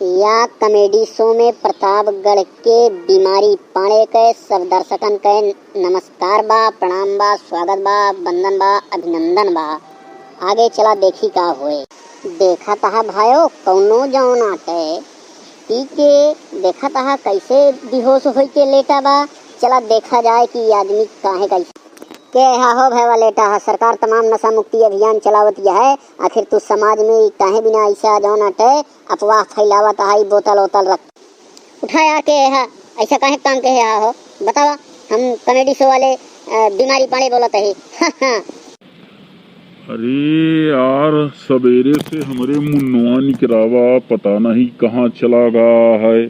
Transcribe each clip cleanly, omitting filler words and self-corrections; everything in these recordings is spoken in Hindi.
या कॉमेडी शो में प्रतापगढ़ के बीमारी पाड़े के सब दर्शकन के नमस्कार बा, प्रणाम बा, स्वागत बा, वंदन बा, अभिनंदन बा। आगे चला देखी का होए। देखा तहा भायो कौनो जौन आटे पी के देखा तहा कैसे बेहोश होई के लेटा बा। चला देखा जाए कि आदमी काहे कैसे के हो भैया लेटा है। सरकार तमाम नशा मुक्ति अभियान चलावत है। आखिर तू समाज में काहे बिना ऐसा जौन अटे अफवाह फैलावत है। बोतल वोतल रख उठाया के है ऐसा काहे काम के है हो बतावा। हम कॉमेडी शो वाले बीमारी पाड़े बोलत है। अरे यार सवेरे से हमारे मुन्नुआ निकरावा पता नहीं कहाँ चला गया है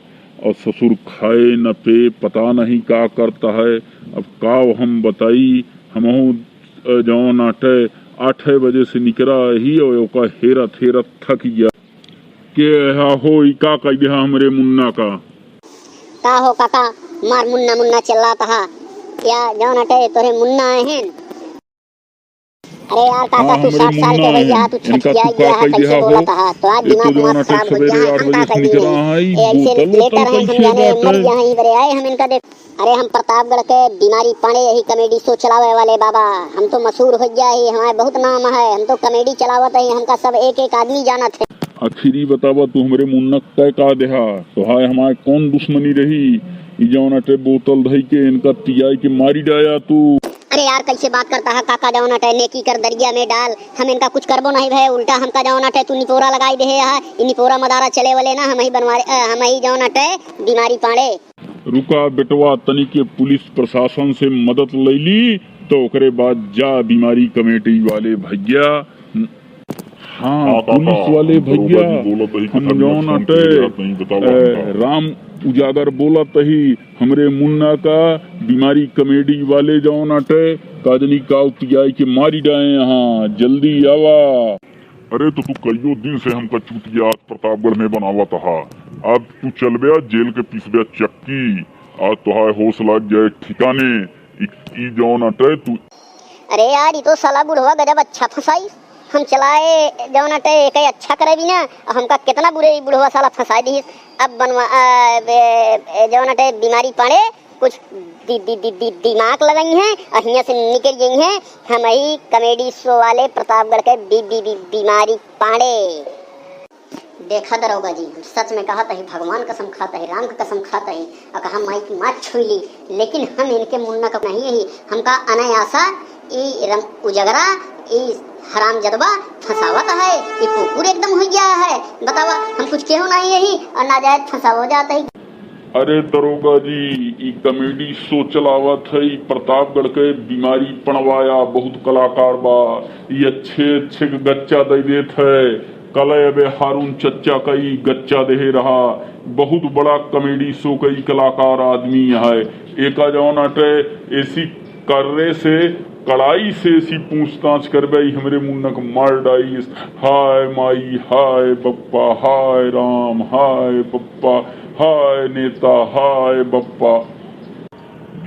और ससुर खाए न पे पता नहीं क्या करता है। अब का हम बताई हमहू जौन नाटे 8 बजे से निकरा ही और हेरत हेरत थक गया के हो का कह दिया हमारे मुन्ना का हो काका मार मुन्ना मुन्ना चिल्ला था या जौन अटे तोरे मुन्ना हैं। अरे यार काका तू 60 साल के भैया तू छठिया गया है कैसे बोलता है तो आज दिमाग मत खराब हो गया। हम का कह दिए ऐसे लेटर हैं हम जाने मर गया ही बरे आए हम इनका देख। अरे हम प्रतापगढ़ के बीमारी पाड़े यही कॉमेडी शो चलावे वाले बाबा। हम तो मशहूर हो गया ही, हमारे बहुत नाम है। हम तो कॉमेडी चलावत है, हमका सब एक एक आदमी जानत है। आखिरी बतावा तू हमारे मुन्ना तय का देहा तो हाय हमारे कौन दुश्मनी रही जौन अटे बोतल धई के इनका पियाई के मारी डाया तू। अरे यार कैसे बात करता है काका जौन अटे नेकी कर दरिया में डाल। हम इनका कुछ करबो नहीं भय उल्टा हमका जौन अटे तू निपोरा लगाई दे है। निपोरा मदारा चले वाले ना हम ही बनवारे हम ही जौन अटे बीमारी पाड़े। रुका बेटवा तनी के पुलिस प्रशासन से मदद ले ली तो ओकरे बाद जा बीमारी कमेटी वाले भैया। हाँ पुलिस वाले भैया हम जौन अटे राम उजागर बोलत ही हमरे मुन्ना का बीमारी कमेडी वाले जौन अटे काजनी काव पियाई के मारी डाए यहाँ जल्दी आवा। अरे तो तू कईयों दिन से हमका चुटिया प्रतापगढ़ में बनावा था। अब तू चल गया जेल के पीछे चक्की आज तुहार होश लग जाए ठिकाने ई जौन अटे तू। अरे यार ये तो साला बुढ़वा गजब अच्छा फंसाई। हम चलाए जौन अटे एक अच्छा करे भी ना हमका कितना बुरे बुढ़वा साला फंसा दी। अब बनवा जौन अटे बीमारी पाड़े कुछ दिमाग लगाई हैं और यहाँ से निकल गई हैं। हम ही कॉमेडी शो वाले प्रतापगढ़ के बीमारी पाड़े। देखा दरोगा जी सच में कहा ही भगवान कसम खाता है राम का कसम खाता है और कहा माई की मात छुई ली लेकिन हम इनके मुन्ना का नहीं ही हमका अनायासा ई रंग उजगरा ई हराम जदबा फंसावत है। ये कुकुर एकदम हो गया है बतावा। हम कुछ क्यों नहीं यही और नाजायज फंसा हो जाता है। अरे दरोगा जी ई कॉमेडी शो चलावत है प्रतापगढ़ के बीमारी पणवाया बहुत कलाकार बा। ये अच्छे गच्चा दे देत है। कल अबे हारून चच्चा कई गच्चा दे रहा बहुत बड़ा कॉमेडी शो कई कलाकार आदमी है। एक जौन अटे ऐसी कर्रे से कड़ाई से ऐसी पूछताछ करबे हमरे मुन्ना को मार डाई। हाय माई हाय बप्पा हाय राम हाय बप्पा हाय नेता हाय बप्पा।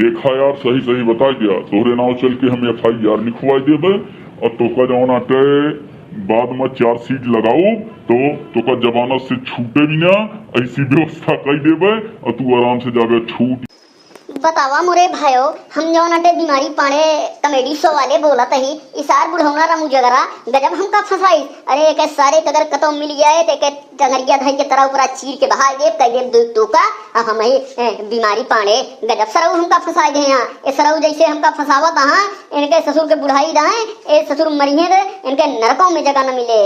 देखा यार सही सही बता दिया तोहरे नाव चल के हम FIR लिखवाई देबे और तो का जौन अटे बाद में 4 सीट लगाओ तो का जमानत से छूटे भी ना ऐसी व्यवस्था कर देबे और तू आराम से जाके छूट। बतावा मोरे भाइयों हम जौन अटे बीमारी पाड़े कॉमेडी शो वाले बोलत ही इसार बुढ़ौना रामू जगरा गजब हमका फंसाई। अरे एक सारे कदर कतो मिल जाए ते के टंगरिया धई के तरह ऊपर चीर के बहा दे कह दे तू का हम ही बीमारी पाड़े गजब सरऊ हमका फंसाई दे। यहाँ ए सरऊ जैसे हमका फंसावत हां इनके ससुर के बुढ़ाई दाए ए ससुर मरिए दे इनके नरकों में जगह न मिले।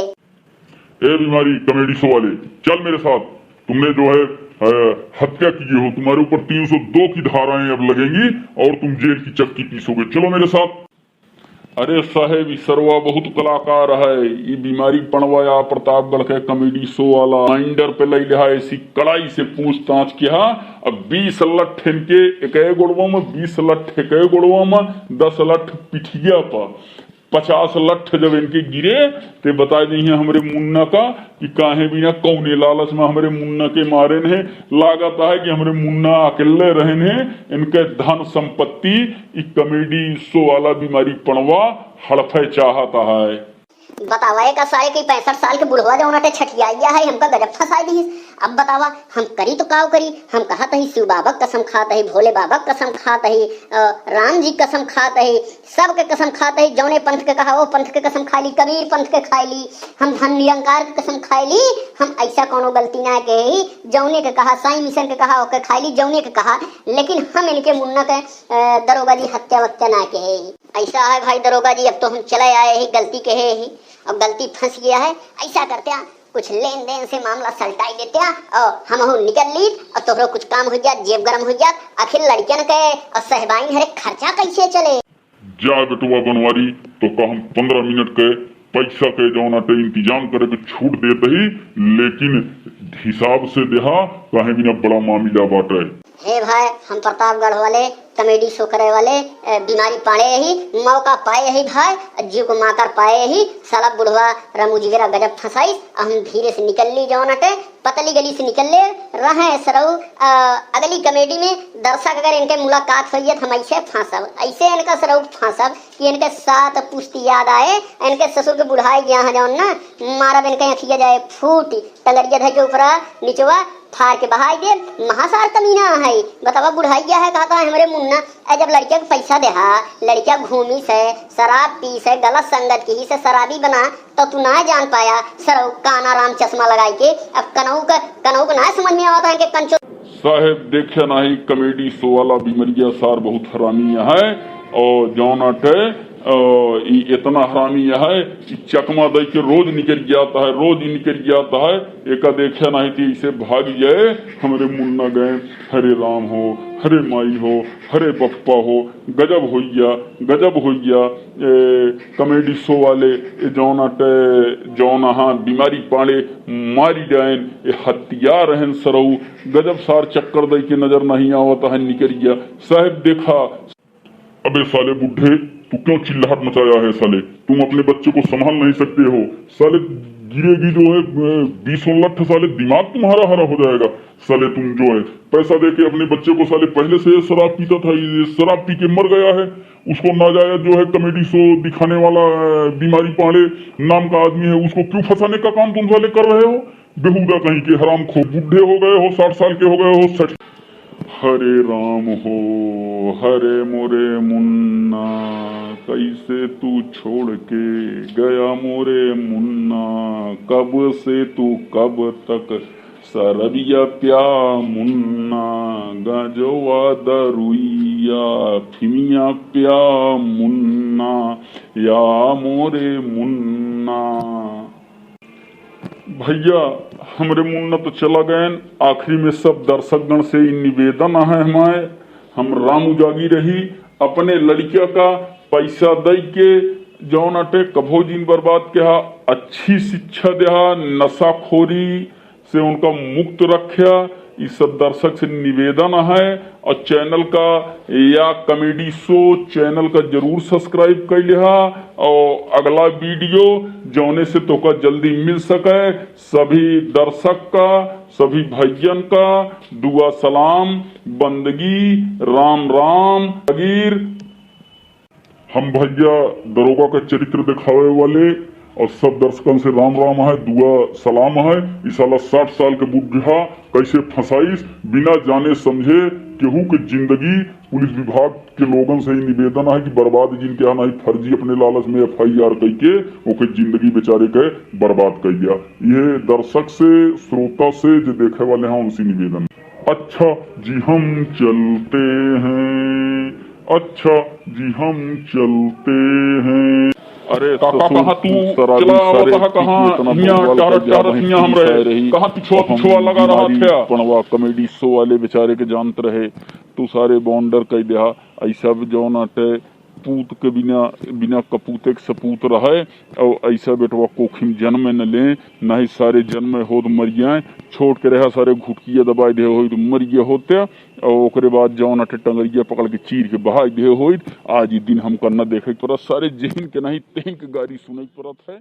ए बीमारी कॉमेडी शो वाले चल मेरे साथ। तुमने जो है हत्या की हो तुम्हारे ऊपर 302 की धाराएं अब लगेंगी और तुम जेल की चक्की पीसोगे। चलो मेरे साथ। अरे साहेब सरवा बहुत कलाकार है ये बीमारी पणवाया प्रतापगढ़ के कॉमेडी शो वाला माइंडर पे ले लिया ऐसी कड़ाई से पूछताछ किया। अब 20 लठ इनके एक गोड़वा में 20 लठ एक गोड़वा में 10 लठ पिठिया पर 50 लठ जब इनके गिरे ते बता दी है हमारे मुन्ना का कि काहे बिना कौने लालच में हमारे मुन्ना के मारे ने लागत है कि हमारे मुन्ना अकेले रहने इनके धन संपत्ति कॉमेडी शो वाला बीमारी पणवा हड़फे चाहता है। बतावा का सारे के 65 साल के बुढ़वा जो छठिया है हमका गजब फंसा दी। अब बतावा हम करी तो काव करी। हम कहत ही शिव बाबा कसम खात ही, भोले बाबा कसम खात ही, राम जी कसम खात ही, सबके कसम खात ही। जौने पंथ के कहा वो पंथ के कसम खाई ली, कबीर पंथ के खाई ली, हम धन निरंकार के कसम खाई ली। हम ऐसा कोनो गलती ना के ही, जौने के कहा साईं मिशन के कहा ओके खाई ली, जौने के कहा। लेकिन हम इनके मुन्ना के दरोगा जी हत्या वत्या ना के ही। ऐसा है भाई दरोगा जी, अब तो हम चले आए ही, गलती के है ही, अब गलती फंस गया है। ऐसा करते हैं कुछ लेन देन से मामला सलटाई देते हैं और हम हो निकल ली और तोहरो कुछ काम हो जात, जेब गरम हो जात। आखिर लड़कियन के और सहबाइन हरे खर्चा कैसे चले। जा बेटुआ बनवारी तो का हम 15 मिनट के पैसा के जौना टे इंतजाम करे के छूट देते ही, लेकिन हिसाब से देहा कहे बिना बड़ा मामला बाटे। हे भाई हम प्रतापगढ़ वाले कॉमेडी शो करे वाले बीमारी पाए ही, मौका पाए ही भाई, जीव को माकर पाए ही। साला बुढ़वा रमू जिगरा गजब फंसाई। हम धीरे से निकल ली जौन अटे, पतली गली से निकल ले रहे सरऊ। अगली कॉमेडी में दर्शक अगर इनके मुलाकात हुई है तो हम ऐसे फांसब, ऐसे इनका सरऊ फांसब कि इनके साथ पुश्ती याद आए। इनके ससुर के बुढ़ाई गया है जौन ना, मारब इनके अखिया जाए फूट, टंगरिया धर के ऊपरा नीचवा फाड़ के बहाई दे। महासार कमीना है, बतावा बुढ़ाई गया है कहता है हमारे मुन्ना। जब लड़किया को पैसा दे, लड़किया घूमी से शराब पी से गलत संगत की से शराबी बना तो तू ना जान पाया सरऊ काना राम चश्मा लगाई के। अब कनऊ को ना समझ में आता है कि कंचो साहेब देखे नहीं कॉमेडी शो वाला बीमरिया सार बहुत हरामी है और जौनाटे इतना हरामी है कि चकमा दे के रोज निकल जाता है, रोज ही निकल जाता है। एक देखा नहीं थी इसे भाग जाए हमारे मुन्ना गए, हरे राम हो, हरे माई हो, हरे पप्पा हो, गजब हो गया कॉमेडी शो वाले जौनाटे जौना हाँ बीमारी पाड़े मारी जाएन ये हथियार हैं सरऊ। गजब सार चक्कर दे के नजर नहीं आवता है निकल गया। साहब देखा, अबे साले बुढ़े तू क्यों चिल्लाहट मचाया है साले, तुम अपने बच्चे को संभाल नहीं सकते हो साले, गिरेगी जो है 20 लठ साले, दिमाग तुम्हारा हरा हो जाएगा साले। तुम जो है पैसा दे के अपने बच्चे को साले पहले से शराब पीता था, ये शराब पी के मर गया है। उसको नाजायज जो है कॉमेडी शो दिखाने वाला बीमारी पाड़े नाम का आदमी है, उसको क्यों फंसाने का काम तुम साले कर रहे हो। बेहुदा कहीं के हराम खो, बुढ़े हो गए हो, 60 साल के हो गए हो, 60। हरे राम हो, हरे मोरे मुन्ना, कैसे तू छोड़ के गया मोरे मुन्ना, कब से तू कब तक सरबिया प्या मुन्ना, गजवा दरुइया फिमिया प्या मुन्ना, या मोरे मुन्ना। भैया हमरे मुन्ना तो चला गए, आखिरी में सब दर्शकगण से निवेदन है हमारे, हम राम उजागी रही अपने लड़किया का पैसा दे के जौन अटे कभो जीन बर्बाद किया, अच्छी शिक्षा दिया, नशाखोरी से उनका मुक्त रखा। इस सब दर्शक से निवेदन है और चैनल का या कॉमेडी शो चैनल का जरूर सब्सक्राइब कर लिहा और अगला वीडियो जौने से तो का जल्दी मिल सके। सभी दर्शक का, सभी भैयन का दुआ सलाम बंदगी, राम राम अगीर। हम भैया दरोगा का चरित्र दिखावे वाले और सब दर्शकों से राम राम है, दुआ सलाम है। इस 60 साल के बुढ़ा कैसे फंसाइस बिना जाने समझे केहू के जिंदगी। पुलिस विभाग के लोगों से ही निवेदन है कि बर्बाद जिनके आना ही फर्जी अपने लालच में FIR करके ओके जिंदगी बेचारे के बर्बाद कर दिया। ये दर्शक से श्रोता से जो देखे वाले हैं उनसे निवेदन। अच्छा जी हम चलते हैं, अच्छा जी हम चलते हैं। अरे काका कहाँ तू चला कहाँ कहाँ यहाँ चार हम रहे कहाँ पिछुआ लगा रहा था। पणवा कॉमेडी शो वाले बेचारे के जानते रहे तू सारे बॉन्डर कह दिया ऐसा भी जो नाटे पूत के बिना कपूते के सपूत रहे और ऐसा बेटवा कोखिम जन्म न ले ना ही सारे जन्म हो तो मर जाए, छोड़ के रहा सारे घुटकिया दबाई दे हो तो मर गए होते और ओकरे बाद जौन अटे टंगरिया पकड़ के चीर के बहाई दे हो। आज ही दिन हम करना देखे पड़त, सारे जहन के नहीं तेन के गाड़ी सुनई पड़त है।